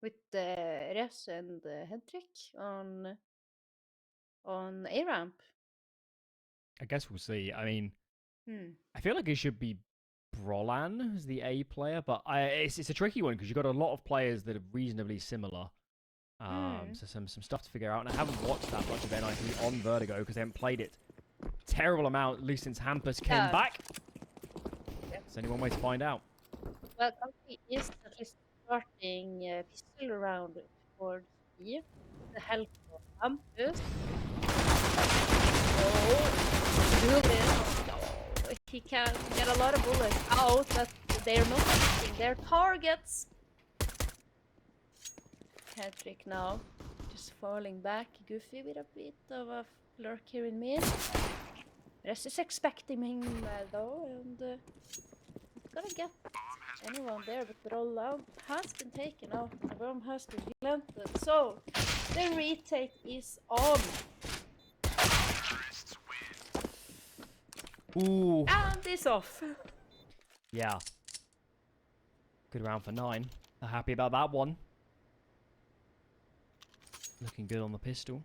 with Res and Hendrik on A ramp. I guess we'll see. I mean, Hmm. I feel like it should be Brolan as the A player, but it's a tricky one because you've got a lot of players that are reasonably similar. So some stuff to figure out. And I haven't watched that much of NiP on Vertigo because they haven't played it terrible amount, at least since Hampus came back. There's only one way to find out. Well, County is at least starting pistol round towards B. The help of Hampus. Oh, he can get a lot of bullets out, but they're not hitting their targets. Patrick now just falling back. Goofy with a bit of a lurk here in mid. Rest is expecting him though, and not gonna get anyone there, but Brolan has been taken out. The bomb has been planted, so the retake is on. Ooh. And it's off. Yeah. Good round for 9. They're happy about that one. Looking good on the pistol.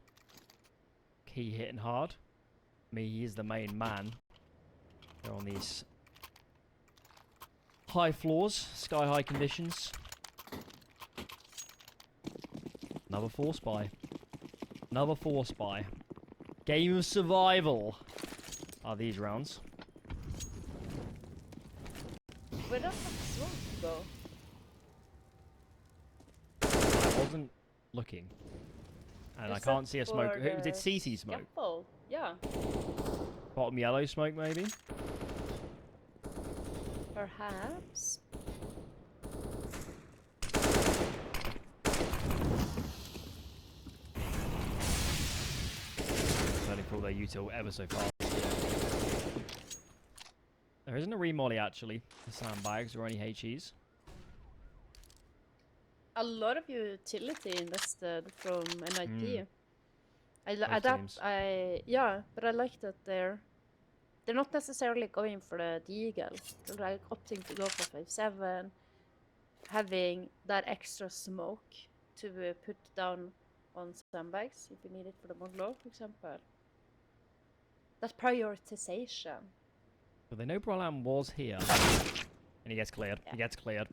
Key hitting hard. He is the main man. They're on these high floors, sky high conditions. Another force buy. Another force buy. Game of survival are these rounds. Where does the smoke go? I wasn't looking. And I can't see a smoke. Did CC smoke? Scaffold. Yeah. Bottom yellow smoke, maybe? Perhaps. Only pull their util ever so far. There isn't a remolly actually. The sandbags or any HEs. A lot of utility invested from NiP. Yeah, but I like that they're not necessarily going for the Deagle. They're like opting to go for 5.7, having that extra smoke to put down on sandbags if you need it for the Modlo, for example. That prioritization. But they know Brolan was here. And he gets cleared. Yeah. He gets cleared.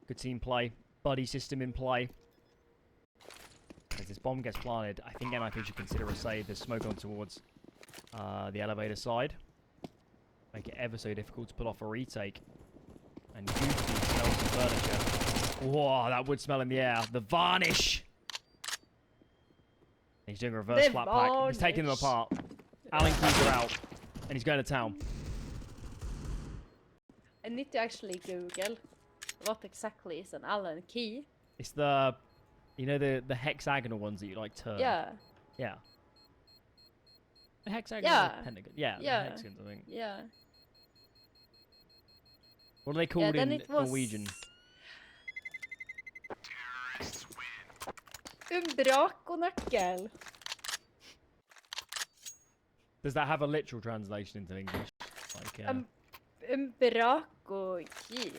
Good team play. Buddy system in play. As this bomb gets planted, I think NiP should consider a save. There's smoke on towards the elevator side. Make it ever so difficult to pull off a retake. And Goofy smells the furniture. Whoa, that would smell in the air. The varnish! He's doing a reverse flat pack. He's taking them apart. Allen keys are out. And he's going to town. I need to actually Google what exactly is an Allen key. It's the, you know, the hexagonal ones that you like turn. Yeah. Yeah. The hexagon. Yeah. Pentagon. Yeah. Yeah. The hexagons, I think. Yeah. What are they called in Norwegian? Umbraco-nøkkel. Does that have a literal translation into English? Like, Umbraco key.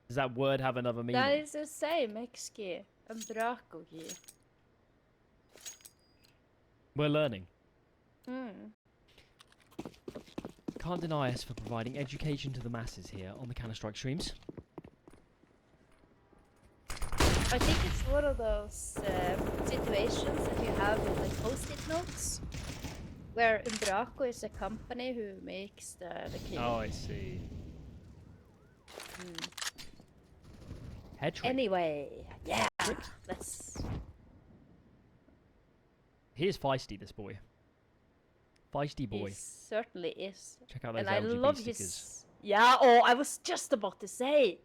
Does that word have another meaning? That is the same, X-key. Umbraco key. We're learning. Hmm. Can't deny us for providing education to the masses here on the Counter-Strike streams. I think it's one of those situations that you have with like post-it notes, where Umbraco is a company who makes the key. Oh, I see. Head trick. Anyway, yeah, let's... He is feisty, this boy. Feisty boy. He certainly is. Check out those and LGB I love stickers. his... Yeah, oh, I was just about to say.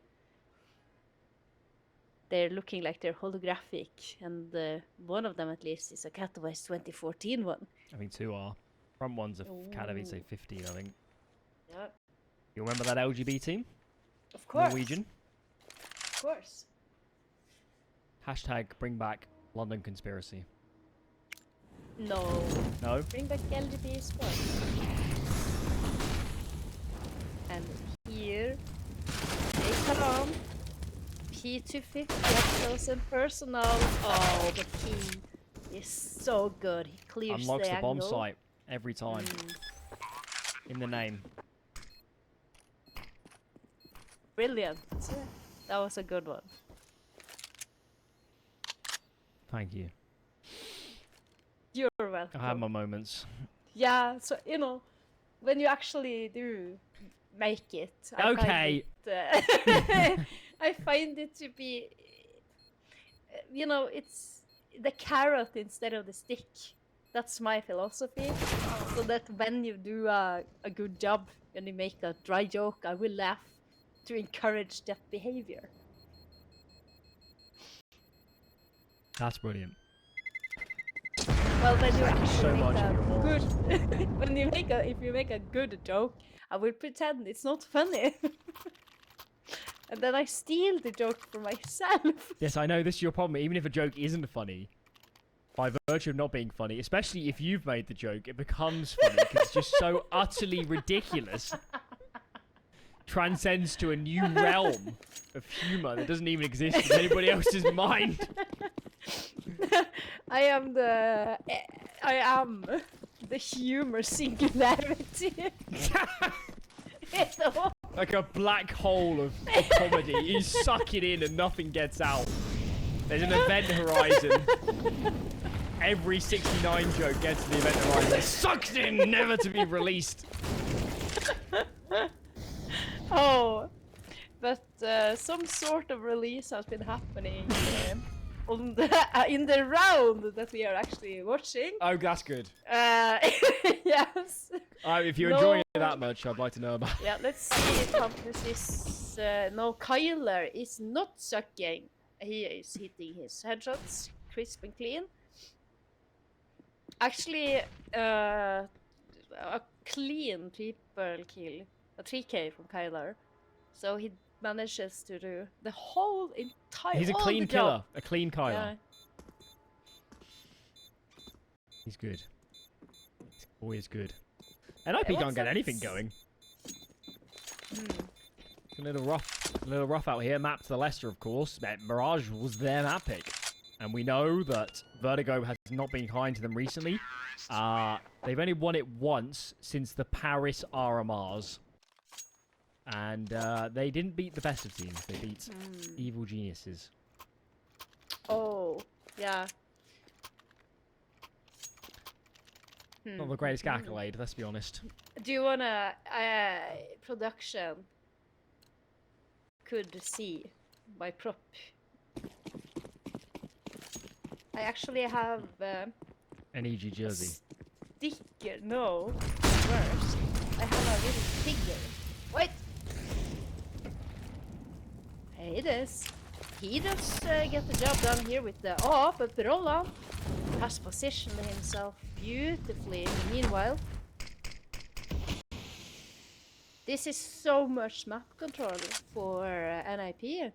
They're looking like they're holographic, and one of them at least is a Katowice 2014 one. I think 2 are. Front one's a Katowice 15, I think. Yeah. You remember that LGB team? Of course. Norwegian? Of course. Hashtag bring back London conspiracy. No. No? Bring back LGBT sports. And here they come on. P250 up close and personal. Oh, the P is so good. He clears Unlocks the bomb angle. site every time. In the name. Brilliant. That was a good one. Thank you. You're welcome. I have my moments. Yeah, so you know, when you actually do make it, Okay. I find it to be, you know, it's the carrot instead of the stick. That's my philosophy. So that when you do a good job, when you make a dry joke, I will laugh to encourage that behavior. That's brilliant. Well, when you Thank you so actually much make for a your morals. good, when you make a, if you make a good joke, I will pretend it's not funny. And then I steal the joke for myself. Yes, I know this is your problem. Even if a joke isn't funny, by virtue of not being funny, especially if you've made the joke, it becomes funny because it's just so utterly ridiculous. Transcends to a new realm of humor that doesn't even exist in anybody else's mind. I am the humor singularity. Like a black hole of comedy. You suck it in and nothing gets out. There's an event horizon. Every 69 joke gets to the event horizon. It sucks in, never to be released. Oh, but some sort of release has been happening on the in the round that we are actually watching. Oh, that's good. Yes. If you're enjoying it that much, I'd like to know about it. Yeah, let's see if Hampus is... no, Kyler is not sucking. He is hitting his headshots crisp and clean. Actually, a clean triple kill. A 3k from Kyler. So he manages to do the whole entire... He's a clean killer. A clean Kyler. Yeah. He's good. He's always good. NiP can't get anything going. A little rough out here. Map to the Leicester, of course. Mirage was their map pick. And we know that Vertigo has not been kind to them recently. They've only won it once since the Paris RMRs. And they didn't beat the best of teams. They beat Evil Geniuses. Oh, yeah. Not the greatest accolade, let's be honest. Do you wanna production could see my prop? I actually have An EG jersey. sticker. No, worse. I have a little figure. Wait. Hey, this. He does get the job done here with the but Roland has positioned himself beautifully. Meanwhile, this is so much map control for NiP.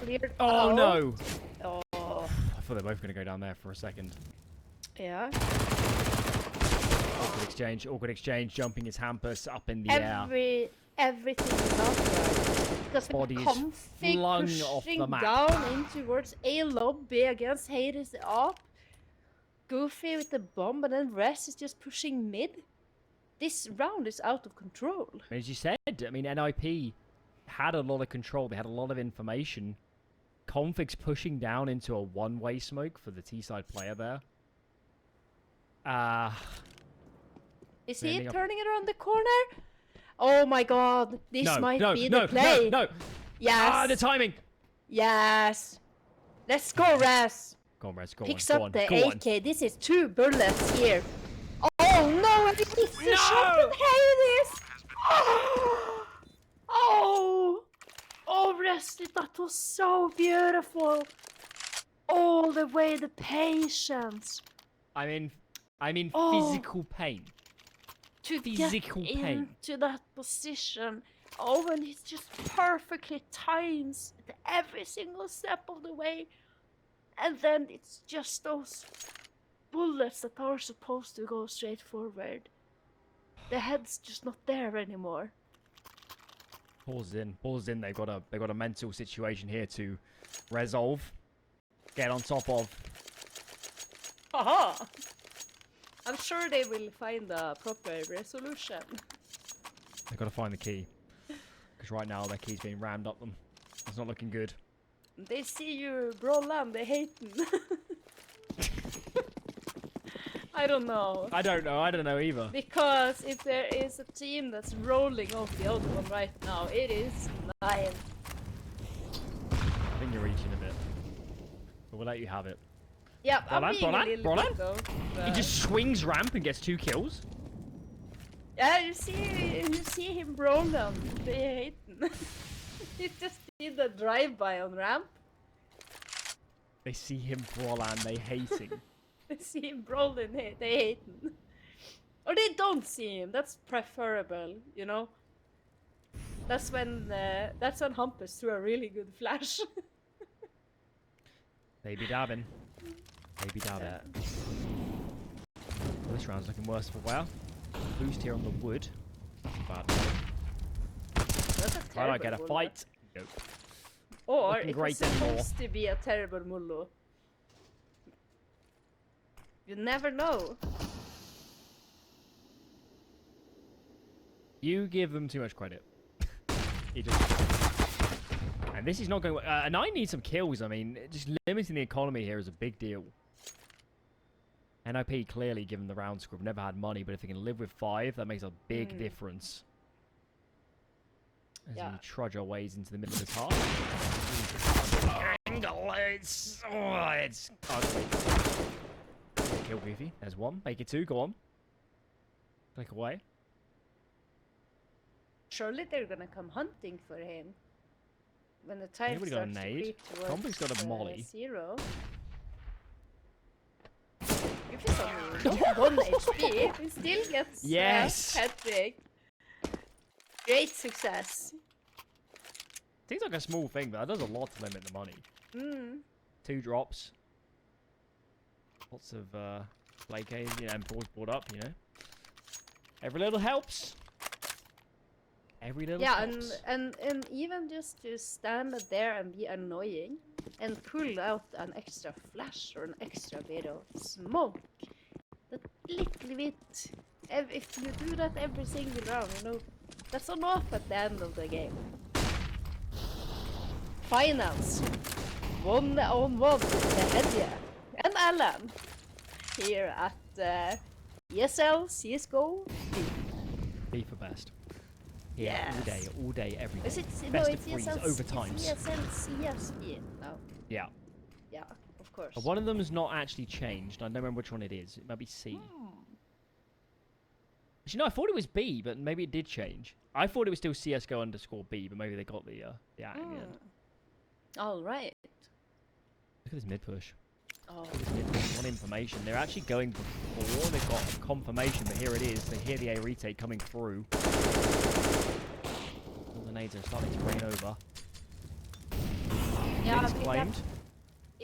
Cleared. Oh no! Oh. I thought they were both going to go down there for a second. Yeah. Awkward exchange, jumping his hampers up in the air. Everything is not right. Because Body is config flung off pushing the map. down in towards A lobby against Hades up. Goofy with the bomb, and then Res is just pushing mid. This round is out of control. As you said, I mean, NiP had a lot of control. They had a lot of information. Config's pushing down into a one-way smoke for the T-side player there. Is he turning it around the corner? Oh my god, this might be the play. No. Yes. The timing. Yes. Let's go, Res. Go on, Res, go Picks on. up the AK. This is 2 bullets here. Oh no, and he missed the shot with Hades. Oh, Resty, that was so beautiful. All the way, the patience. I'm in physical pain. To Physical get pain. into that position. Oh, and it just perfectly times every single step of the way. And then it's just those bullets that are supposed to go straight forward. The head's just not there anymore. Pause in. They've got a mental situation here to resolve. Get on top of. Haha! I'm sure they will find a proper resolution. They've got to find the key. Because right now their key's being rammed up them. It's not looking good. They see you, Brolan, they hate me. I don't know. I don't know either. Because if there is a team that's rolling off the other one right now, it is 9. I think you're reaching a bit. But we'll let you have it. Yeah, I'm being a little Brolan? bit though. He just swings ramp and gets 2 kills. Yeah, you see him Brolan. They hate him. He just did a drive-by on ramp. They see him Brolan, they hate him. They see him Brolan, they hate him. Or they don't see him. That's preferable, you know. That's when Hampus threw a really good flash. They be dabbing. Well, this round's looking worse for a while. Boost here on the wood. Bad. That's a Try to get a terrible fight. Nope. Or Looking it great was anymore. supposed to be a terrible mullo. You never know. You give them too much credit. He just... And this is not going... and I need some kills. I mean, just limiting the economy here is a big deal. NiP clearly, given the round score, have never had money, but if they can live with 5, that makes a big difference. As we trudge our ways into the middle of this half. Angle, it's ugly. Kill Goofy. There's 1. Make it 2. Go on. Click away. Surely they're gonna come hunting for him. When the time Anybody got a starts to nade? creep towards Somebody's got a molly. 0. Goofy's only 1 HP. He still gets hat-trick. Great success. Seems like a small thing, but that does a lot to limit the money. 2 drops. Lots of Blake's, you know, M4's brought up, you know. Every little helps. Every little helps. and even just to stand there and be annoying and pull out an extra flash or an extra bit of smoke. That little bit. If you do that every single round, you know, that's enough at the end of the game. Finals. 1-on-1 with Hedje and Alan here at ESL CSGO. B for best. Yeah, Yes. all day, every day. Is it, no, Best it's of 3s, ESL, overtimes. It's ESL CSG now. Yeah. Yeah, of course. One of them is not actually changed. I don't remember which one it is. It might be C. Actually, no, I thought it was B, but maybe it did change. I thought it was still CSGO_B, but maybe they got the at in the end. All right. Look at this mid push. Oh. Look at this mid push. One information. They're actually going before. They've got confirmation, but here it is. They hear the A retake coming through. All the nades are starting to rain over. Yeah, claimed.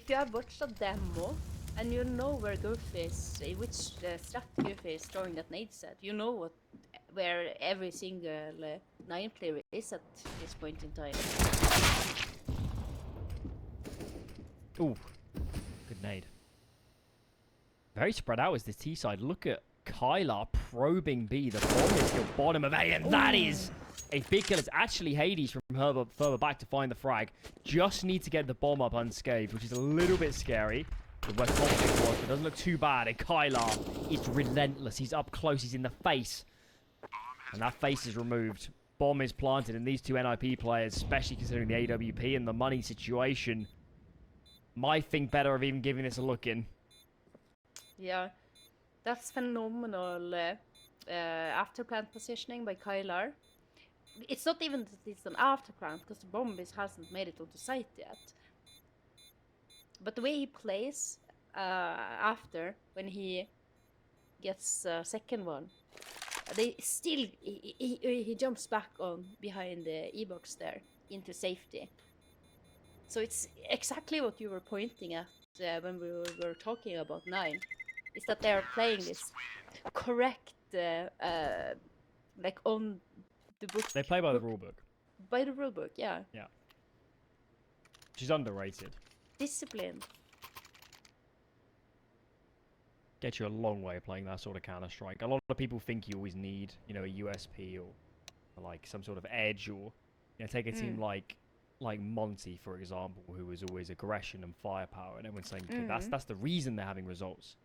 if you have watched a demo and you know where Goofy is, which strat Goofy is throwing that nade set, you know where every single 9 player is at this point in time. Ooh, good nade. Very spread out is this T side. Look at Kylar probing B. The bomb is still bottom of A, and that is a big kill. It's actually Hades from further back to find the frag. Just need to get the bomb up unscathed, which is a little bit scary. But where conflict was, but it doesn't look too bad. And Kylar is relentless. He's up close. He's in the face. And that face is removed. Bomb is planted, and these 2 NiP players, especially considering the AWP and the money situation, might think better of even giving this a look in. Yeah, that's phenomenal afterplant positioning by Kylar. It's not even that it's an afterplant, because the bomb hasn't made it onto site yet. But the way he plays after, when he gets second one, they still he jumps back on behind the E-box there into safety. So it's exactly what you were pointing at when we were talking about 9. is that they are playing this correct, like on the book. They play by the rule book. By the rule book, yeah. Yeah. She's underrated. Disciplined. Get you a long way playing that sort of Counter-Strike. A lot of people think you always need, you know, a USP or like some sort of edge, or you know, take a team like Monty, for example, who was always aggression and firepower, and everyone's saying okay, that's the reason they're having results.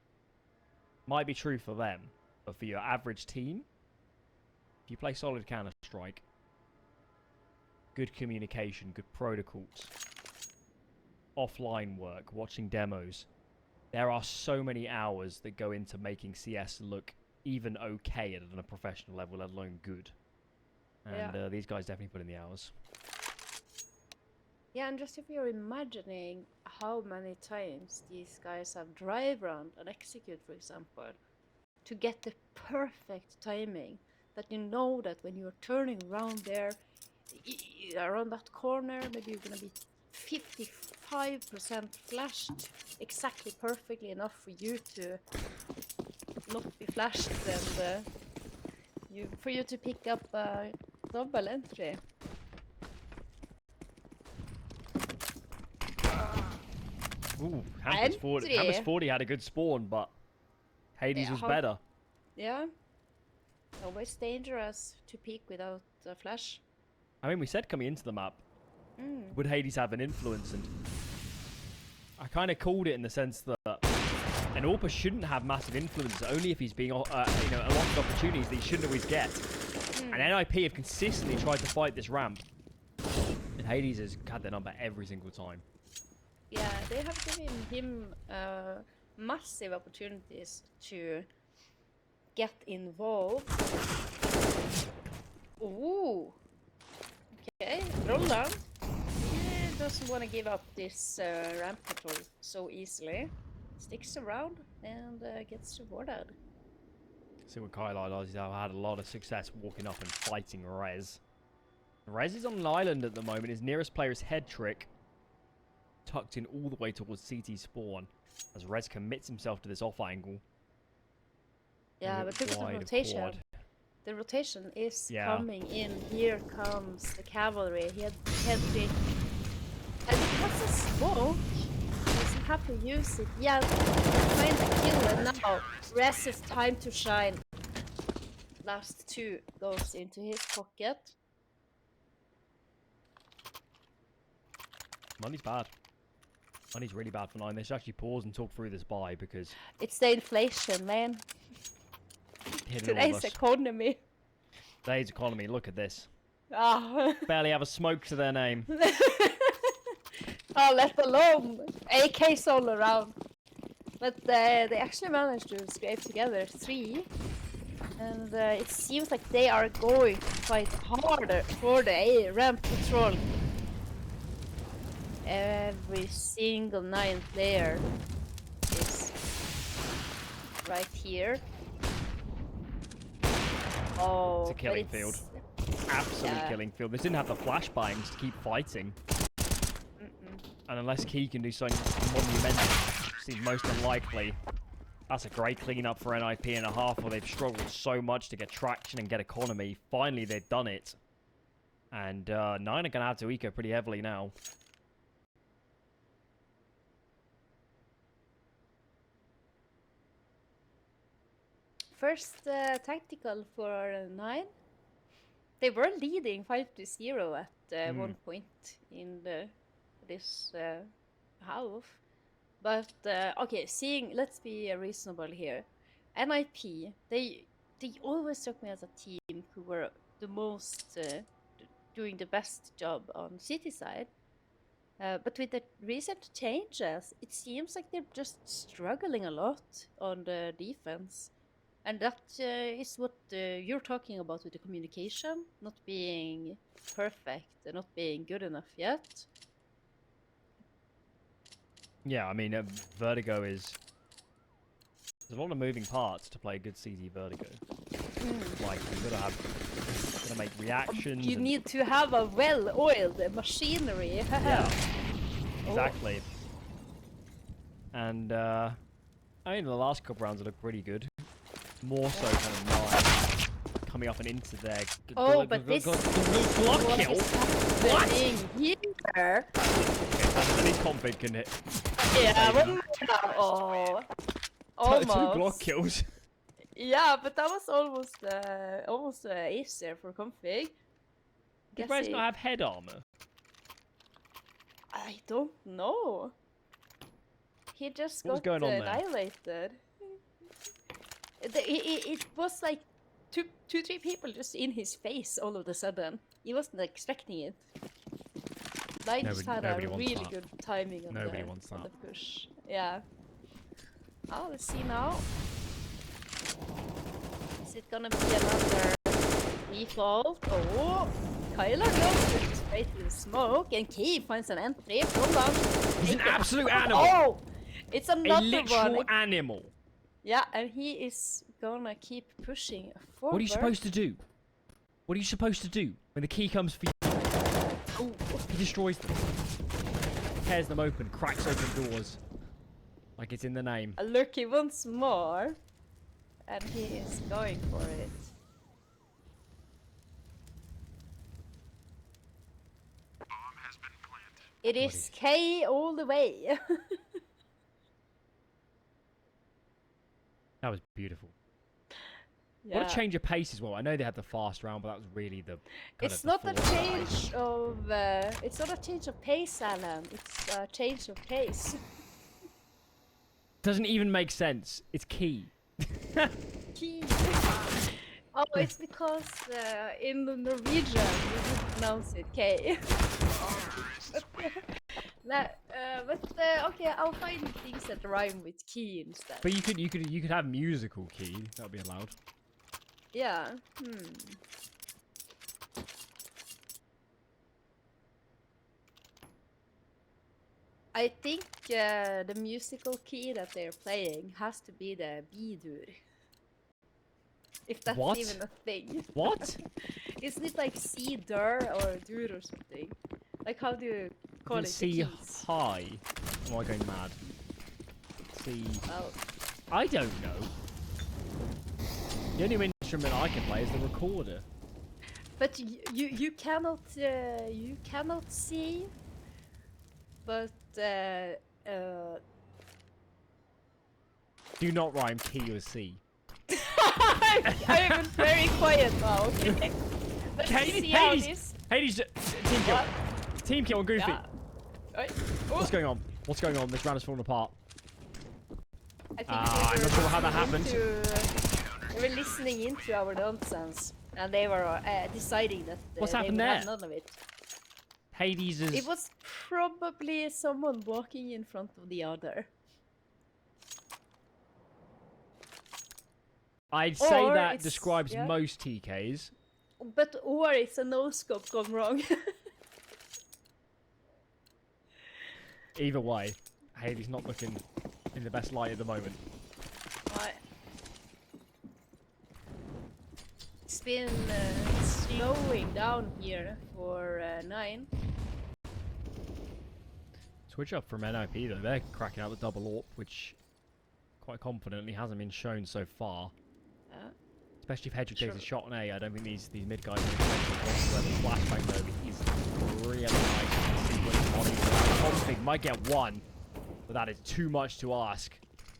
Might be true for them, but for your average team, if you play solid Counter-Strike, good communication, good protocols, offline work, watching demos, there are so many hours that go into making CS look even okay at a professional level, let alone good. And these guys definitely put in the hours. Yeah, and just if you're imagining how many times these guys have drive around and execute, for example, to get the perfect timing, that you know that when you're turning around there, around that corner, maybe you're gonna be 55% flashed, exactly perfectly enough for you to not be flashed, and for you to pick up a double entry. Ooh, Hampus 40 had a good spawn, but Hades was better. Yeah. Always dangerous to peek without a flash. I mean, we said coming into the map, would Hades have an influence? And I kind of called it in the sense that an AWPer shouldn't have massive influence, only if he's being, you know, allotted opportunities that he shouldn't always get. And NiP have consistently tried to fight this ramp, and Hades has had their number every single time. Yeah, they have given him massive opportunities to get involved. Ooh. Okay, Roland. He doesn't want to give up this ramp control so easily. Sticks around and gets rewarded. See what Kyle does. He's had a lot of success walking up and fighting Rez. Rez is on an island at the moment. His nearest player is Head Trick, tucked in all the way towards CT spawn, as Rez commits himself to this off angle. Yeah, but look at the rotation. Quad. The rotation is coming in. Here comes the cavalry. He had Head Trick. And it has a smoke. He doesn't have to use it. Yeah, find the kill, and now Rez is time to shine. Last two goes into his pocket. Money's bad. Money's really bad for 9. They should actually pause and talk through this buy, because it's the inflation, man. Today's economy. Today's economy. Look at this. Ah. Barely have a smoke to their name. Oh, let alone AKs all around. But they actually managed to scrape together 3. And it seems like they are going to fight harder for the A ramp control. Every single 9 player is right here. Oh, it's a killing field. Absolute killing field. They didn't have the flashbangs to keep fighting. And unless Key can do something monumental, seems most unlikely. That's a great cleanup for NiP in a half where they've struggled so much to get traction and get economy. Finally, they've done it. And 9 are going to have to eco pretty heavily now. First tactical for 9. They were leading 5-0 at one point in this half. But okay, let's be reasonable here. NiP, they always struck me as a team who were the most doing the best job on city side. But with the recent changes, it seems like they're just struggling a lot on the defense. And that is what you're talking about with the communication, not being perfect, not being good enough yet. Yeah, I mean, Vertigo is... There's a lot of moving parts to play a good CZ Vertigo. Like, you've got to make reactions. You need to have a well-oiled machinery. Yeah, exactly. And I mean, the last couple rounds look pretty good. More so kind of Nine coming up and into their but this Glock kill. What? Here. At least config can hit. Yeah, one more now. Oh, almost. 2 Glock kills. Yeah, but that was almost ace there for config. Did Rez not have head armor? I don't know. He just What was got going on there? annihilated. It was like two, 3 people just in his face all of a sudden. He wasn't expecting it. I just had a really good timing on the push. Yeah. Oh, let's see now. Is it gonna be another default? Oh, Kyler goes straight to the smoke, and Key finds an entry from down. He's an absolute animal. Oh, it's another a literal one. animal. Yeah, and he is gonna keep pushing forward. What are you supposed to do? What are you supposed to do when the key comes for you? Oh. He destroys them. Tears them open, cracks open doors. Like it's in the name. A lurky once more. And he is going for it. It is K all the way. That was beautiful. Yeah. What a change of pace as well. I know they had the fast round, but that was really the. It's not a change of. It's not a change of pace, Alan. It's a change of pace. Doesn't even make sense. It's key. Key. Oh, it's because in the Norwegian we pronounce it K. Okay, I'll find things that rhyme with key instead. But you could have musical key. That would be allowed. Yeah. I think the musical key that they're playing has to be the B-dur. If that's even a thing. What? Isn't it like C-dur or dur or something? Like how do you call it? C high. Am I going mad? C. Oh. I don't know. The only instrument I can play is the recorder. But you cannot see. But do not rhyme key with C. I'm very quiet now. Okay. Let's see how it is. Hades, team kill. Team kill on Goofy. Yeah. What's going on? What's going on? This round is falling apart. I think I'm not sure how that happened. They were listening into our nonsense, and they were deciding that What's they happened would there? have none of it. Hades is. It was probably someone walking in front of the other. I'd say that describes most TKs. But or it's a no-scope gone wrong. Either way, Hades not looking in the best light at the moment. Right. It's been slowing down here for 9. Switch up from NiP though. They're cracking out the double AWP, which quite confidently hasn't been shown so far. Especially if Hedrick takes a shot on A. I don't think these mid guys are going to the flashbang though. He's really nice. Config might get 1, but that is too much to ask.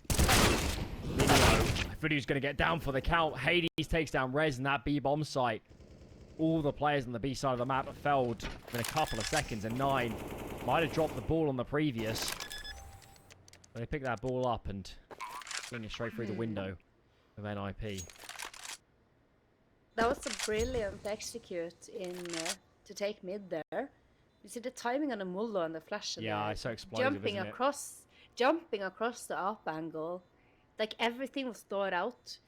Minio, I thought he was going to get down for the count. Hades takes down Rez in that B bomb site. All the players on the B side of the map have felled in a couple of seconds, and 9 might have dropped the ball on the previous. But they picked that ball up and fling it straight through the window of NiP. That was a brilliant execute in to take mid there. You see the timing on the mullo and the flash. Yeah, it's so explosive, jumping across the up angle, like everything was thought out.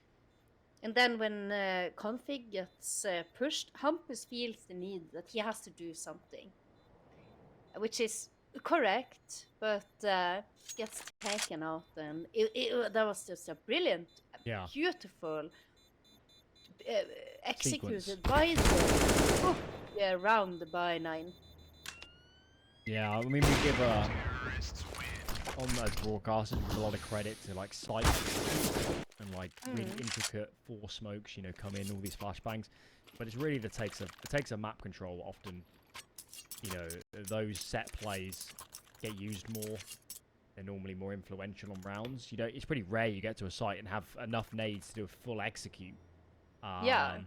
And then when config gets pushed, Hampus feels the need that he has to do something, which is correct, but gets taken out. And that was just a brilliant, beautiful. Executed by the round by 9. Yeah, I mean we give on as broadcasters with a lot of credit to like sights and like really intricate force smokes, you know, come in, all these flashbangs. But it's really that takes a map control often. You know, those set plays get used more. They're normally more influential on rounds. You know, it's pretty rare you get to a site and have enough nades to do a full execute. Yeah.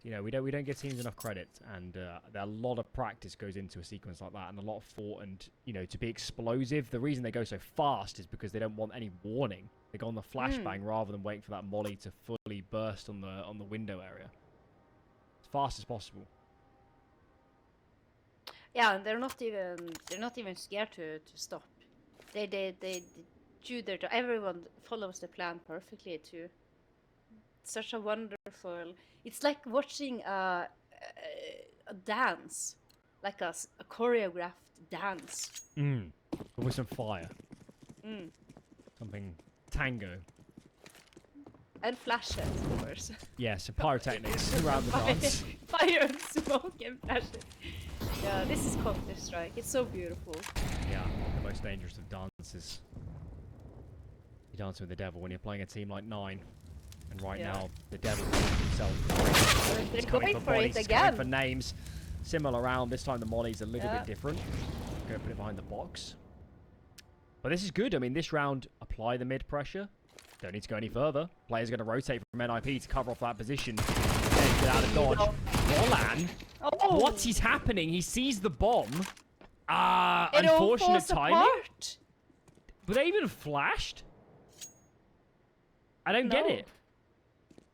You know, we don't give teams enough credit, and a lot of practice goes into a sequence like that, and a lot of thought. And you know, to be explosive, the reason they go so fast is because they don't want any warning. They go on the flashbang rather than waiting for that molly to fully burst on the window area. As fast as possible. Yeah, and they're not even scared to stop. They do their job. Everyone follows the plan perfectly too. Such a wonderful. It's like watching a dance, like a choreographed dance. With some fire. Something tango. And flashes, of course. Yes, and pyrotechnics around the dance. Fire and smoke and flashes. Yeah, this is Counter-Strike. It's so beautiful. Yeah, the most dangerous of dances. You're dancing with the devil when you're playing a team like 9. And right now, the devil himself. They're going for bodies, it again. For names. Similar round. This time the molly's a little bit different. Go put it behind the box. But this is good. I mean, this round, apply the mid pressure. Don't need to go any further. Players are going to rotate from NiP to cover off that position. Then get out of dodge. Wallan. Oh. What is happening? He sees the bomb. It Unfortunate timing. Apart. Were they even flashed? I don't get it.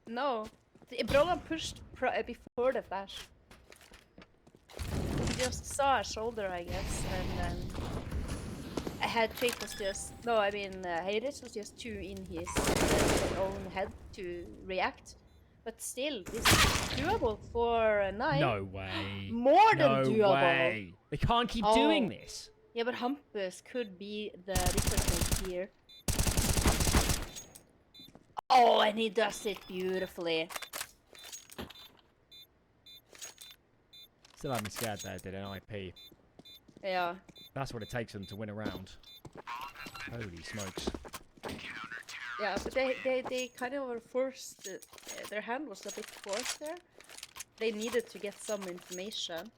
No. Brolan pushed before the flash. He just saw a shoulder, I guess, and then a head trick was just... No, I mean, Hades was just too in his own head to react. But still, this is doable for a 9. No way. More than doable. No way. They can't keep doing this. Yeah, but Hampus could be the difference here. Oh, and he does it beautifully. Still had me scared there, did NiP. Yeah. That's what it takes them to win a round. Holy smokes. Yeah, but they kind of were forced. Their hand was a bit forced there. They needed to get some information.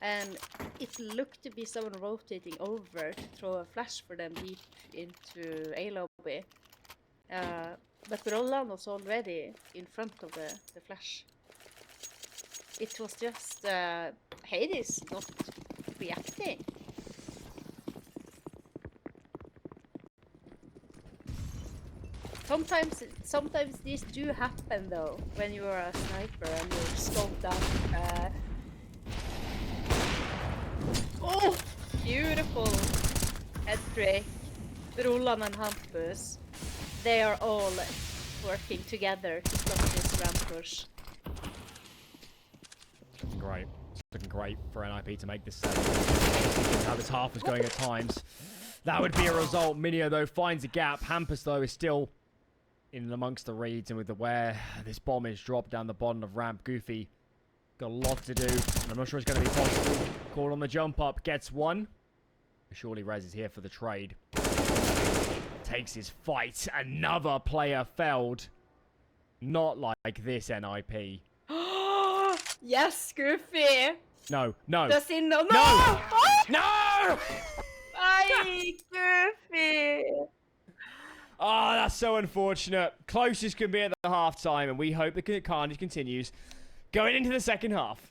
And it looked to be someone rotating over to throw a flash for them deep into A lobby. But Roland was already in front of the flash. It was just Hades not reacting. Sometimes these do happen though, when you are a sniper and you're scoped up. Oh, beautiful head trick. Roland and Hampus, they are all working together to stop this ramp push. Great. It's looking great for NiP to make this 7. How this half is going at times. That would be a result. Minio, though, finds a gap. Hampus, though, is still in amongst the reeds, and with the where this bomb is dropped down the bottom of ramp. Goofy got a lot to do, and I'm not sure it's going to be possible. Call on the jump up, gets one. Surely Rez is here for the trade. Takes his fight. Another player felled. Not like this, NiP. Yes, Goofy. No, no. Does he know? No! Oh! No! Ay, Goofy. Oh, that's so unfortunate. Closest can be at the half-time, and we hope the carnage continues going into the second half.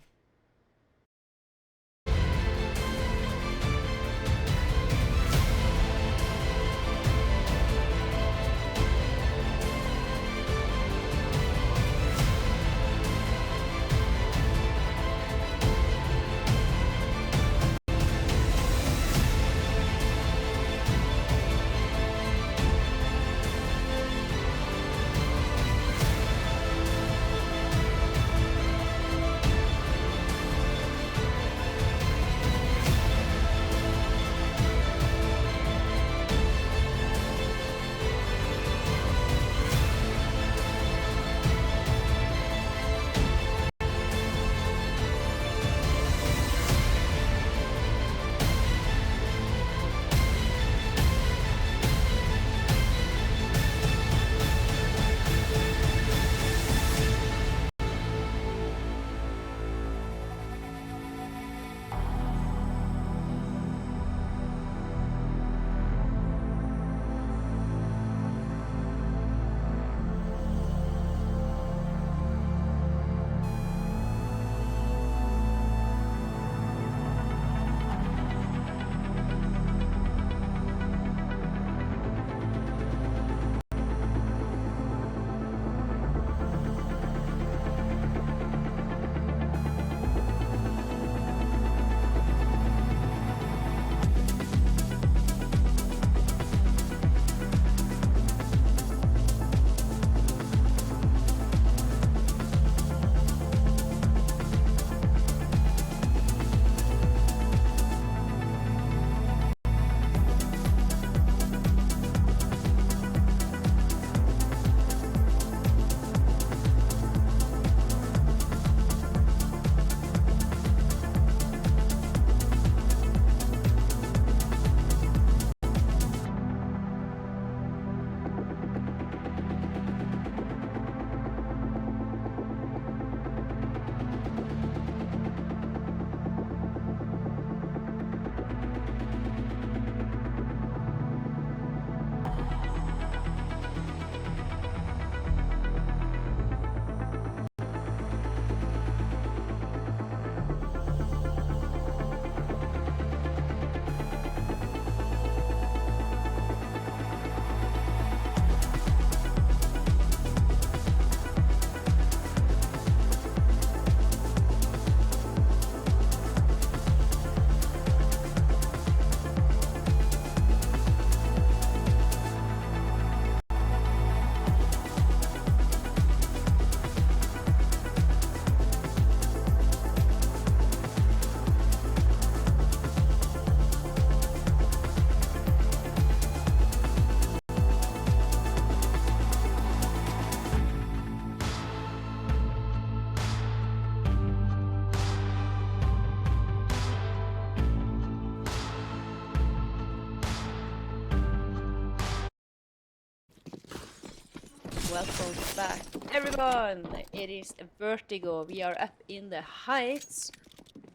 welcome back, everyone. It is Vertigo. We are up in the heights.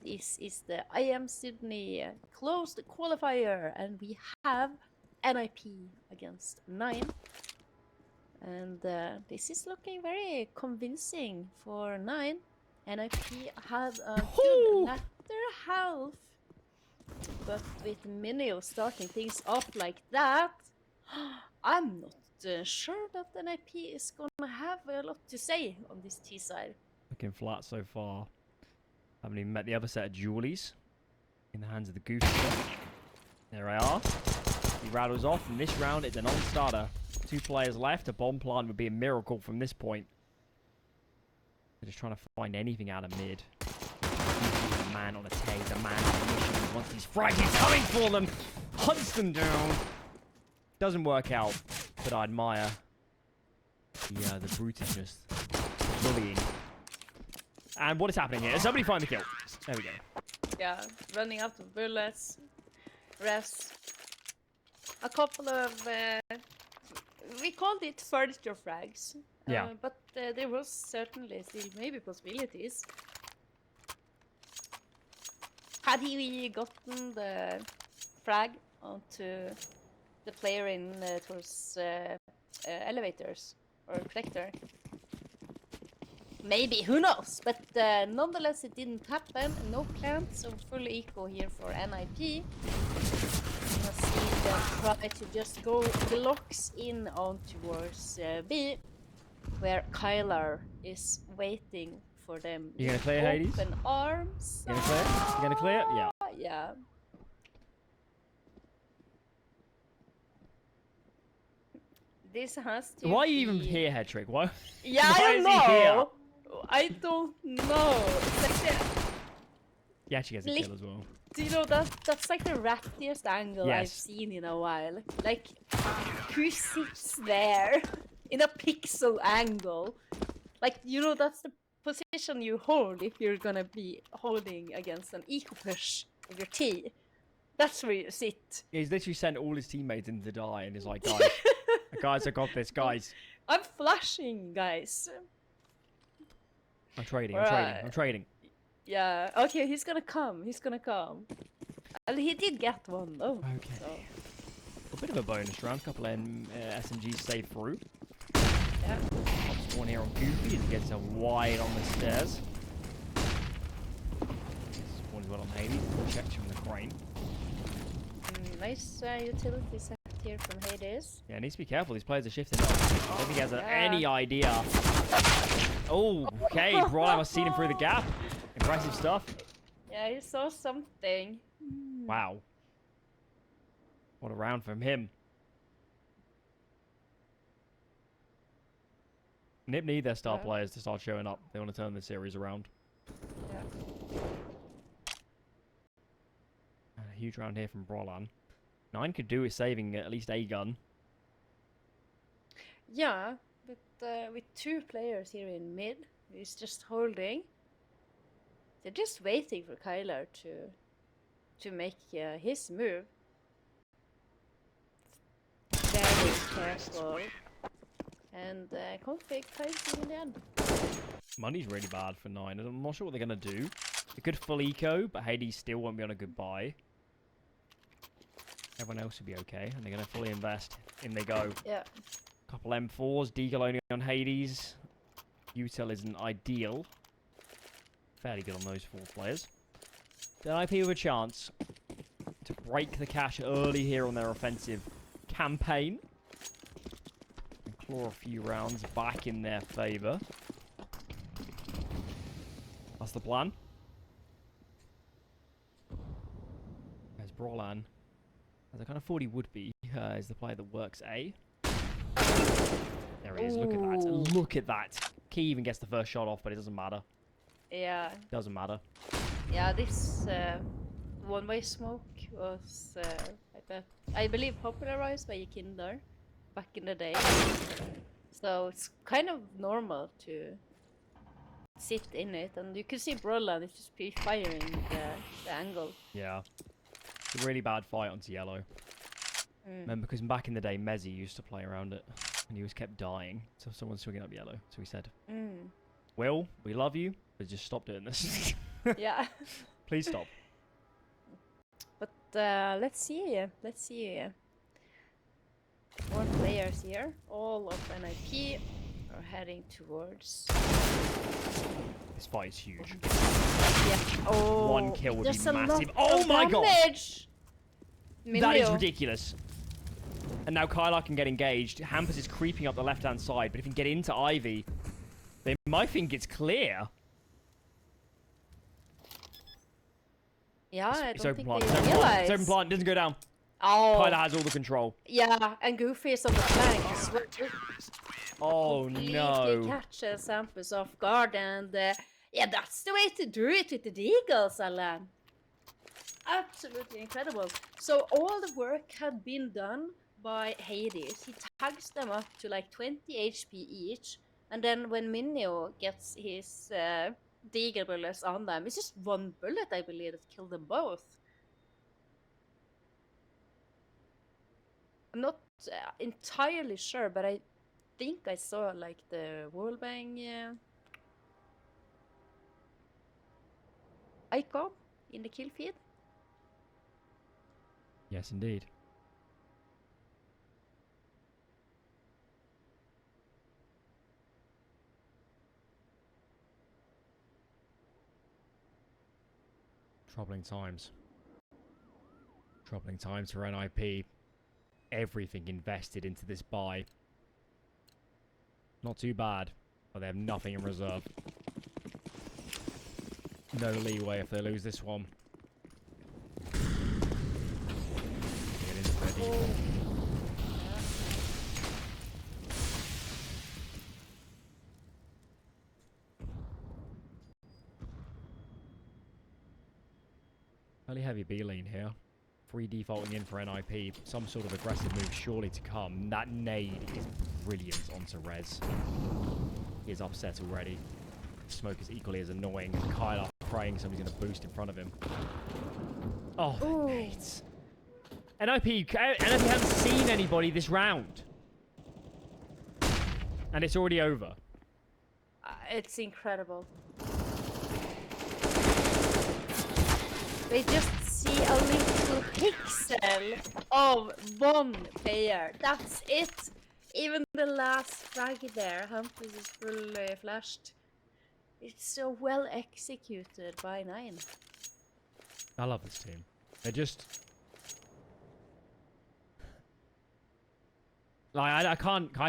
This is the IEM Sydney closed qualifier, and we have NiP against 9. And this is looking very convincing for 9. NiP had a good latter half, but with Minio starting things off like that, I'm not sure that the NiP is gonna have a lot to say on this T side. Looking flat so far. Haven't even met the other set of Julies in the hands of the Goose. There I are. He rattles off, and this round it's a non-starter. 2 players left. A bomb plant would be a miracle from this point. They're just trying to find anything out of mid. A man on a taser, a man on a mission. Once he's frightened, he's coming for them. Hunts them down. Doesn't work out, but I admire the brutishness, bullying. And what is happening here? Somebody find the kill. There we go. Yeah, running out of bullets. Refs. A couple of we called it furniture frags. Yeah. But there was certainly still maybe possibilities. Had he gotten the frag onto the player in towards elevators or protector? Maybe, who knows? But nonetheless, it didn't happen. No plant, so full eco here for NiP. Let's see them try to just go blocks in on towards B, where Kylar is waiting for them. You gonna clear, Hades? Open arms. You gonna clear? You gonna clear? Yeah. Yeah. This has to Why are you be... even here, Headtrick? Why? Yeah, Why I is don't he here? know. I don't know. It's like He actually gets a kill as well. do you know that's like the rattiest angle I've Yes. seen in a while. Like, who sits there in a pixel angle? Like, you know, that's the position you hold if you're gonna be holding against an eco push with your T. That's where you sit. Yeah, he's literally sent all his teammates in to die, and he's like, guys, I got this, guys. I'm flashing, guys. I'm trading. Right. I'm trading. Yeah, okay, he's gonna come. And he did get one, though. Okay. So. A bit of a bonus round. A couple of SMGs saved through. Yeah. One here on Goofy as he gets a wide on the stairs. One as well on Hades. Checked from the crane. Nice utility set here from Hades. Yeah, needs to be careful. These players are shifting up. I don't think he has any idea. Oh, okay. Brian must have seen him through the gap. Impressive stuff. Yeah, he saw something. Wow. What a round from him. NiP need their star players to start showing up. They want to turn this series around. Yeah. And a huge round here from Brolan. 9 could do with saving at least a gun. Yeah, but with 2 players here in mid, he's just holding. They're just waiting for Kylar to make his move. Very careful. And config finds him in the end. Money's really bad for 9. I'm not sure what they're going to do. They could full eco, but Hades still won't be on a good buy. Everyone else will be okay, and they're going to fully invest. In they go. Yeah. Couple M4s, Deagle only on Hades. Util isn't ideal. Fairly good on those 4 players. The NiP with a chance to break the cash early here on their offensive campaign. And claw a few rounds back in their favour. That's the plan. There's Brolan. As I kind of thought he would be, is the player that works A. There he is, look at that. Look at that. Key even gets the first shot off, but it doesn't matter. Yeah. Doesn't matter. Yeah, this one-way smoke was, I believe, popularized by Kinder back in the day. So it's kind of normal to sit in it, and you can see Brolan is just pre-firing the angle. Yeah. It's a really bad fight onto yellow. Remember, because back in the day, Mezzi used to play around it. And he was kept dying. So someone's swinging up yellow. So he said, Mm. Will, we love you, but just stop doing this. Yeah. Please stop. But let's see. Let's see. More players here. All of NiP are heading towards. This fight is huge. Yeah. Oh. One kill would be there's a massive. lot Oh of my god! damage! That is Minio. ridiculous. And now Kylar can get engaged. Hampus is creeping up the left-hand side, but if he can get into Ivy, they might think it's clear. Yeah, I It's don't open think plant. they It's open realize. plant. It's open plant. It doesn't go down. Oh. Kylar has all the control. Yeah, and Goofy is on the flank as well. Oh Completely no. catches Hampus off guard, and yeah, that's the way to do it with the Deagles, Alan. Absolutely incredible. So all the work had been done by Hades. He tags them up to like 20 HP each, and then when Minio gets his Deagle bullets on them, it's just one bullet, I believe, that killed them both. I'm not entirely sure, but I think I saw like the wallbang icon in the kill feed. Yes, indeed. Troubling times. Troubling times for NiP. Everything invested into this buy. Not too bad, but they have nothing in reserve. No leeway if they lose this one. Get into their default. Fairly heavy B lane here. Free defaulting in for NiP. Some sort of aggressive move surely to come. That nade is brilliant onto Rez. He is upset already. Smoke is equally as annoying. Kylar praying somebody's going to boost in front of him. Oh, the nades. NiP hasn't seen anybody this round. And it's already over. It's incredible. They just see a little pixel of one player. That's it. Even the last frag there, Hampus is fully flashed. It's so well executed by 9. I love this team. They're just... like, I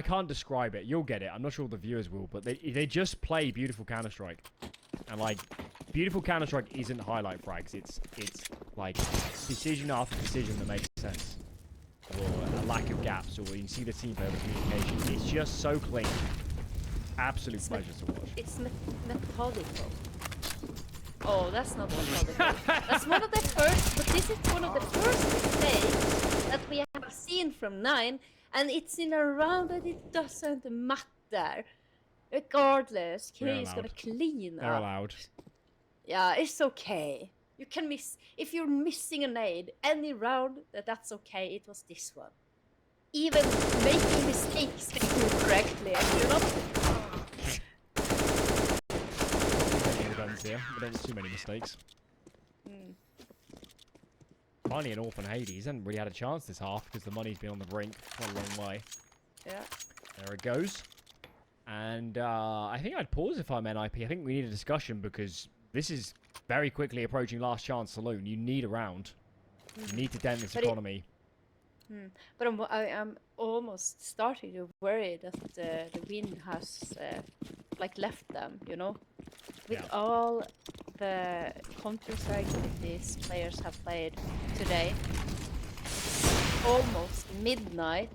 can't describe it. You'll get it. I'm not sure the viewers will, but they just play beautiful Counter-Strike. And like, beautiful Counter-Strike isn't highlight frags. It's like decision after decision that makes sense. Or a lack of gaps, or you can see the team play with communication. It's just so clean. Absolute pleasure to watch. It's methodical. Oh, that's not methodical. That's one of the first, but this is one of the first mistakes that we have seen from 9, and it's in a round that it doesn't matter. Regardless, K is gonna clean up. They're allowed. Yeah, it's okay. You can miss, if you're missing a nade any round, that's okay. It was this one. Even making mistakes they do correctly, you know? Here, but there was too many mistakes. Finally an Orphan Hades. Hasn't really had a chance this half because the money's been on the brink quite a long way. Yeah. There it goes. And I think I'd pause if I'm NiP. I think we need a discussion because this is very quickly approaching last chance saloon. You need a round. You need to dent this economy. But I'm almost starting to worry that the wind has like left them, you know? With all the Counter-Strike that these players have played today, it's almost midnight.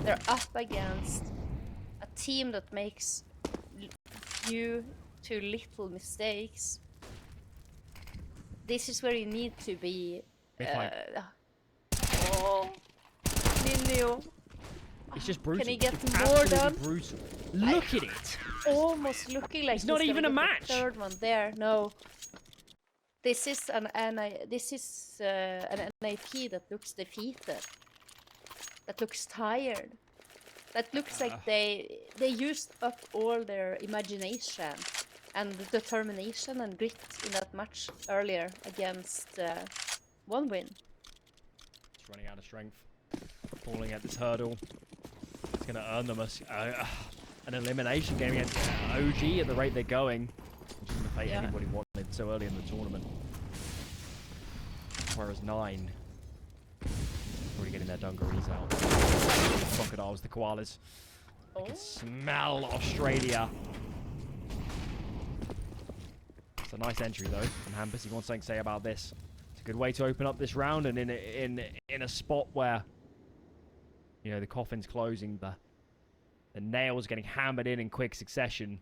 They're up against a team that makes few to little mistakes. This is where you need to be. Oh, Minio. It's just brutal. Can he get more done? Brutal. Look at it. Almost looking like it's not even a match. Third one there. No. This is an NiP that looks defeated. That looks tired. That looks like they used up all their imagination and determination and grit in that match earlier against one win. It's running out of strength. Falling at this hurdle. It's going to earn them an elimination game against OG at the rate they're going. Which isn't the fate anybody wanted so early in the tournament. Whereas 9 already getting their dungarees out. Crocodiles, the koalas. I can smell Australia. It's a nice entry though from Hampus. He wants something to say about this. It's a good way to open up this round, and in a spot where, you know, the coffin's closing, the nails getting hammered in quick succession.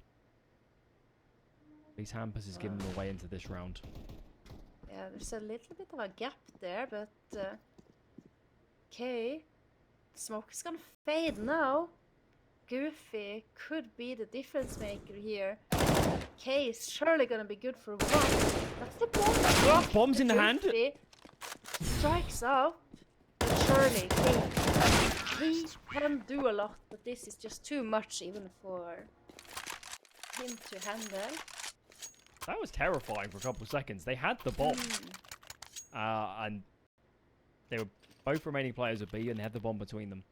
At least Hampus is giving them a way into this round. Yeah, there's a little bit of a gap there, but okay. Smoke is gonna fade now. Goofy could be the difference maker here. K is surely gonna be good for one. That's the bomb. Bombs in the hand. Strikes out. But surely he can do a lot, but this is just too much even for him to handle. That was terrifying for a couple of seconds. They had the bomb. And they were both remaining players of B, and they had the bomb between them.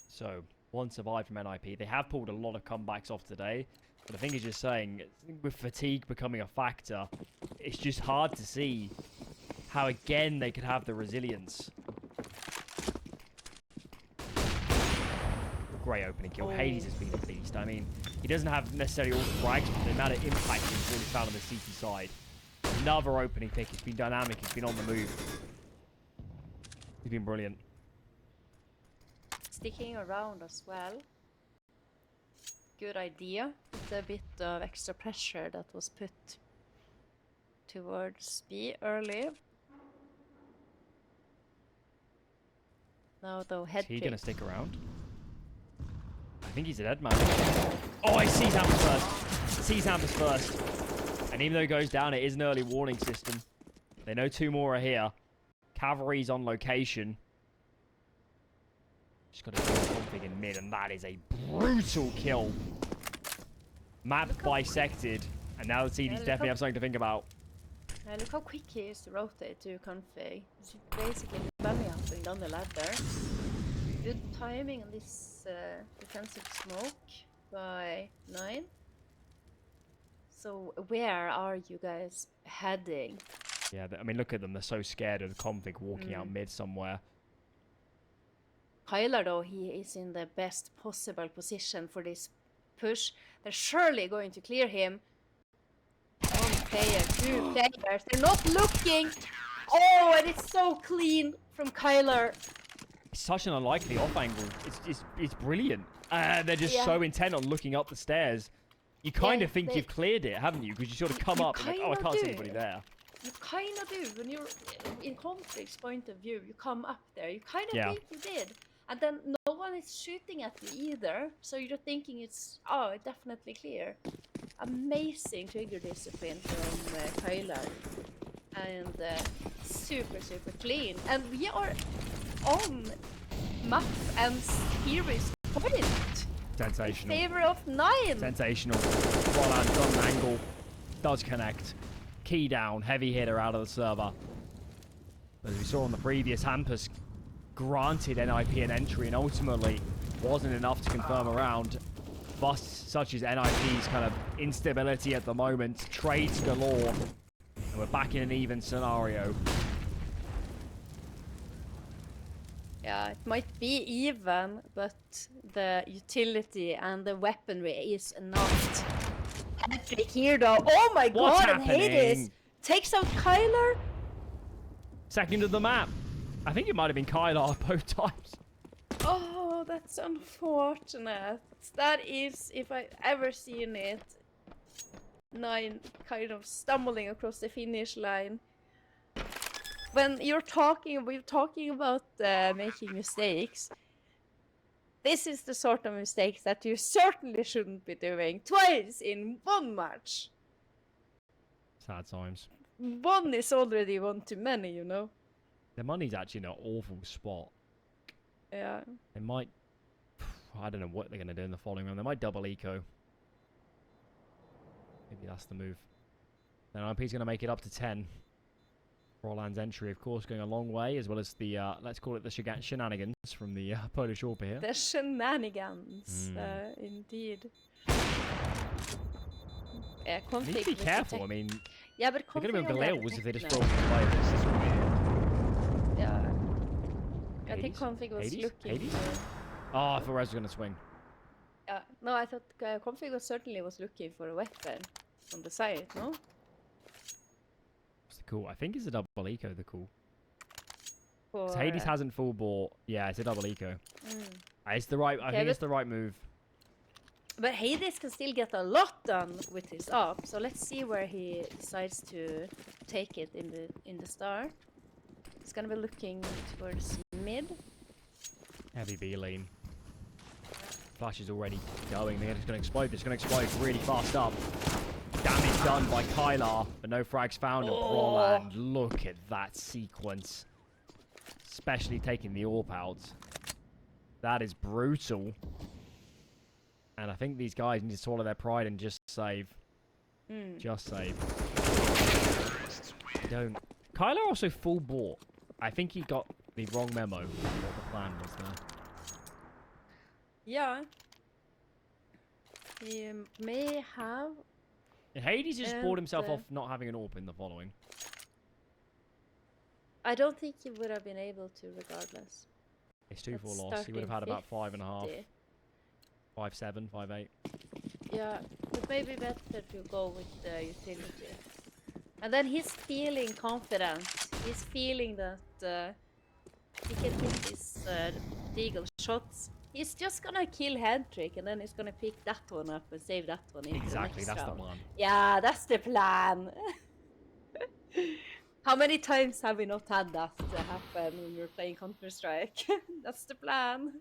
So, one survived from NiP. They have pulled a lot of comebacks off today. But I think it's just saying, with fatigue becoming a factor, it's just hard to see how, again, they could have the resilience. Great opening kill. Hades has been a beast. I mean, he doesn't have necessarily all the frags, but the amount of impact he's really found on the CT side. Another opening pick. He's been dynamic. He's been on the move. He's been brilliant. Sticking around as well. Good idea. It's a bit of extra pressure that was put towards B early. Now though, head. Is he gonna stick around? I think he's a dead man. Oh, he sees Hampus first. Sees Hampus first. And even though he goes down, it is an early warning system. They know 2 more are here. Cavalry's on location. Just got to kill something in mid, and that is a brutal kill. Map bisected, and now the CDs definitely have something to think about. Look how quick he is to rotate to config. He's basically bunny hopping down the ladder. Good timing on this defensive smoke by 9. So where are you guys heading? Yeah, I mean, look at them. They're so scared of the config walking out mid somewhere. Kyler, though, he is in the best possible position for this push. They're surely going to clear him. 1 player, 2 players. They're not looking. Oh, and it's so clean from Kyler. It's such an unlikely off angle. It's brilliant. They're just so intent on looking up the stairs. You kind of think you've cleared it, haven't you? Because you sort of come up and like, oh, I can't see anybody there. You kind of do. When you're in conflict's point of view, you come up there. You kind of think you did. And then no one is shooting at you either. So you're thinking it's, oh, definitely clear. Amazing trigger discipline from Kyler. And super, super clean. And we are on map and series point. Sensational. In favor of 9. Sensational. Roland on an angle. Does connect. Key down. Heavy hitter out of the server. As we saw on the previous, Hampus granted NiP an entry and ultimately wasn't enough to confirm a round. Busts such as NiP's kind of instability at the moment. Trades galore. And we're back in an even scenario. Yeah, it might be even, but the utility and the weaponry is not epic here though. Oh my god, and Hades takes out Kyler. Second of the map. I think it might have been Kyler both times. Oh, that's unfortunate. That is, if I've ever seen it, 9 kind of stumbling across the finish line. When we're talking about making mistakes, this is the sort of mistakes that you certainly shouldn't be doing twice in 1 match. Sad times. 1 is already 1 too many, you know. The money's actually in an awful spot. Yeah. They might... I don't know what they're going to do in the following round. They might double eco. Maybe that's the move. Then IP's going to make it up to 10. Roland's entry, of course, going a long way, as well as the, let's call it the shenanigans from the Polish Orpa here. The shenanigans, indeed. Yeah, You need to be careful, I mean... Yeah, but they're going to be able to if they just throw now. players. Yeah. I Hades? think Config was Hades? looking Hades? for... Oh, I thought Rez was going to swing. No, I thought Config certainly was looking for a weapon on the side, no? What's the cool? I think it's a double eco, the cool. For, Hades hasn't full bought. Yeah, it's a double eco. Mm. It's the right. I think it's the right move. But Hades can still get a lot done with his op, so let's see where he decides to take it in the start. He's gonna be looking towards mid. Heavy B lane. Flash is already going. They're just going to explode. It's going to explode really fast up. Damage done by Kylar, but no frags found. And Roland, look at that sequence. Especially taking the AWP out. That is brutal. And I think these guys need to swallow their pride and just save. Just save. Don't. Kylar also full bought. I think he got the wrong memo of what the plan was there. Yeah. He may have. Hades just bought himself off not having an AWP in the following. I don't think he would have been able to regardless. It's 2-4 loss. He would have had about 5.5. 5-7, 5-8. Yeah, but maybe better to go with the utility. And then he's feeling confident. He's feeling that he can hit his deagle shots. He's just gonna kill Headtrick and then he's gonna pick that one up and save that one in Exactly, the next that's round. the plan. Yeah, that's the plan. How many times have we not had that happen when we're playing Counter-Strike? That's the plan.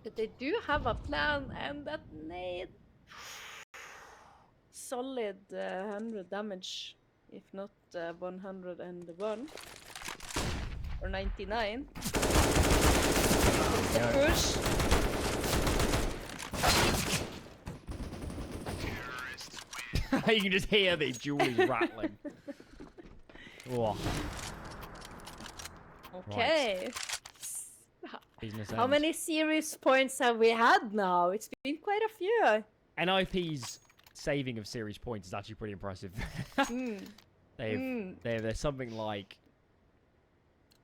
But they do have a plan, and that nade solid 100 damage, if not 101 or 99. The push. You can just hear the jewelry rattling. Oh. Okay. Business How ends. many series points have we had now? It's been quite a few. NiP's saving of series points is actually pretty impressive. There's something like,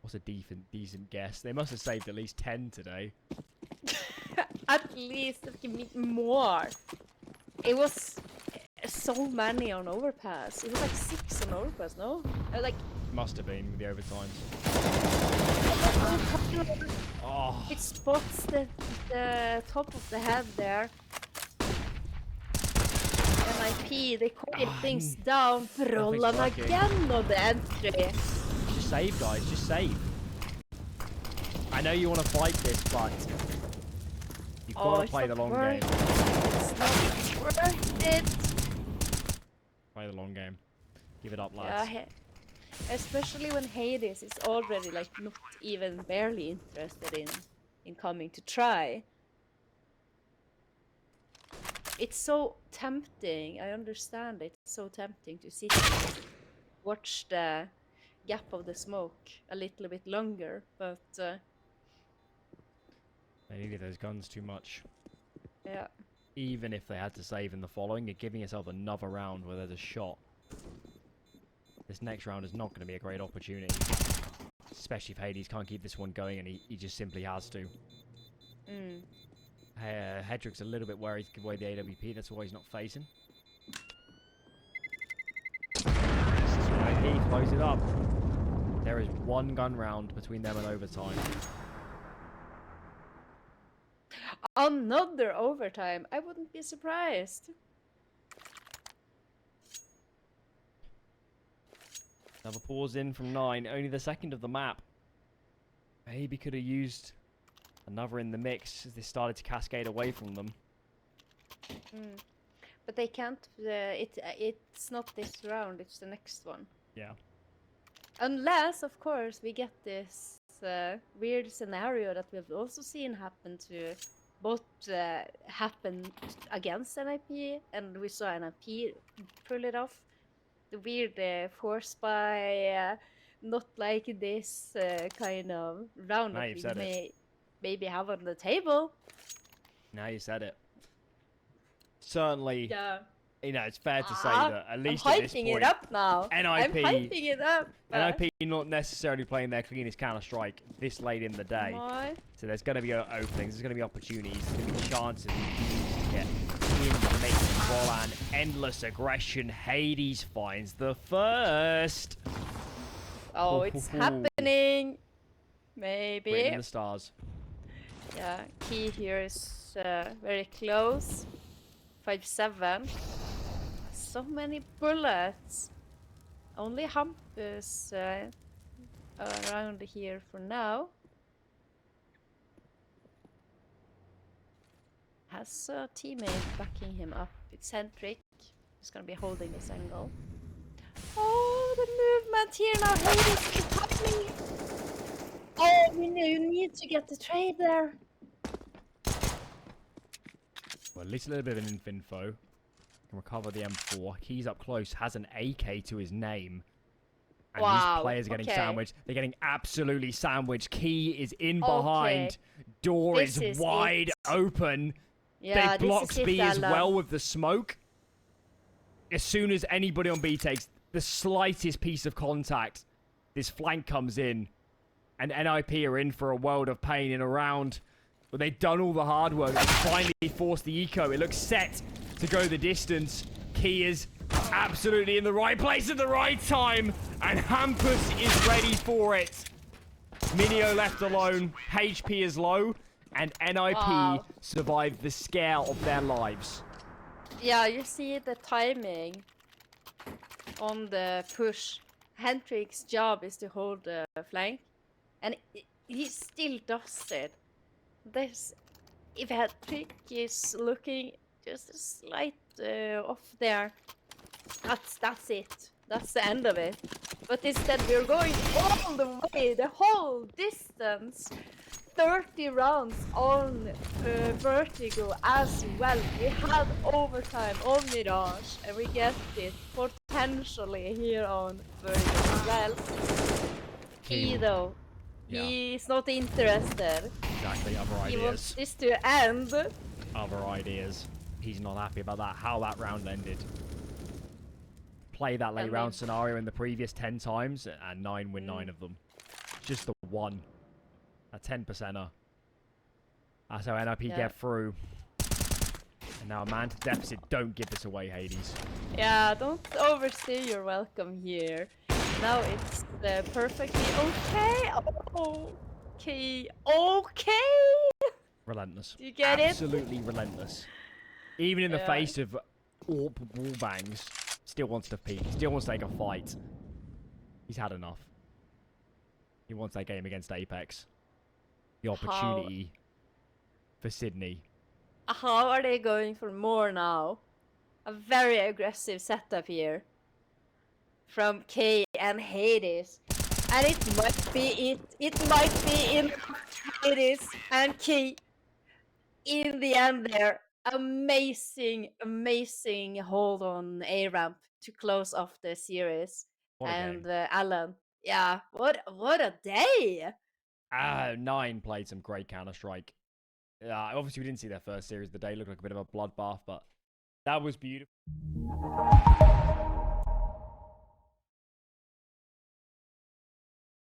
what's a decent guess? They must have saved at least 10 today. At least more. It was so many on overpass. It was like 6 on overpass, no? Like Must have been with the overtimes. Oh. It spots the top of the head there. NiP, they calling things down. Roland again on the entry. Just save, guys. Just save. I know you want to fight this, but you've got to play the long game. It's not worth it. Play the long game. Give it up, lads. Yeah, especially when Hades is already like not even barely interested in coming to try. It's so tempting. I understand it. It's so tempting to sit and watch the gap of the smoke a little bit longer, but They needed those guns too much. yeah. Even if they had to save in the following, you're giving yourself another round where there's a shot. This next round is not going to be a great opportunity. Especially if Hades can't keep this one going and he just simply has to. Hedrick's a little bit worried to give away the AWP, that's why he's not facing. He closes it up. There is one gun round between them and overtime. Another overtime. I wouldn't be surprised. Another pause in from 9, only the second of the map. Maybe could have used another in the mix as they started to cascade away from them. But they can't. It's not this round. It's the next one. Yeah. Unless, of course, we get this weird scenario that we've also seen happen to both happen against NiP, and we saw NiP pull it off. The weird force by not like this kind of round Now that you've we said it. may maybe have on the table. Now you said it. Certainly, Yeah. you know, it's fair to say Ah, that at I'm least at this hyping point, it up now. I'm NiP hyping it up. NiP not necessarily playing their cleanest Counter-Strike this late in the day. No. So there's going to be openings, there's going to be opportunities, there's going to be chances to get in the mix. Volan, endless aggression. Hades finds the first. Oh, it's happening. Maybe. Written in the stars. Yeah, key here is very close. 5-7. So many bullets. Only Hump is around here for now. Has a teammate backing him up. It's Centric. He's gonna be holding this angle. Oh, the movement here now. Hades is happening. Oh, you need to get the trade there. Well, at least a little bit of an info. Can recover the M4. Key's up close. Has an AK to his name. And Wow, these players are getting okay. sandwiched. They're getting absolutely sandwiched. Key is in behind. Door This is is wide it. open. Yeah, They blocked this is B as Alan. well with the smoke. As soon as anybody on B takes the slightest piece of contact, this flank comes in. And NiP are in for a world of pain in a round. But they've done all the hard work. They finally forced the eco. It looks set to go the distance. Key is absolutely in the right place at the right time. And Hampus is ready for it. Minio left alone. HP is low. And NiP survived the scare of their lives. Yeah, you see the timing on the push. Hendrik's job is to hold the flank. And he still does it. This, if Hendrik is looking just a slight off there, that's it. That's the end of it. But instead we're going all the way, the whole distance. 30 rounds on Vertigo as well. We had overtime on Mirage, and we get it potentially here on Vertigo as well. He though, he's not interested. Exactly, other He ideas. wants this to end. Other ideas. He's not happy about that, how that round ended. Play that late round scenario in the previous 10 times, and 9 win 9 of them. Just the one. A 10%er. That's how NiP get through. And now a man to deficit. Don't give this away, Hades. Yeah, don't overstay your welcome here. Now it's perfectly okay. Okay. Relentless. Do you get it? Absolutely relentless. Even in the face of AWP wall bangs, still wants to peek. Still wants to take a fight. He's had enough. He wants that game against Apex. The opportunity for Sydney. How are they going for more now? A very aggressive setup here from K and Hades, and it might be it. It might be in Hades and K in the end there. Amazing hold on A ramp to close off the series. And Alan, yeah, what a day! 9 played some great Counter-Strike. Obviously, we didn't see their first series of the day. Looked like a bit of a bloodbath, but that was beautiful.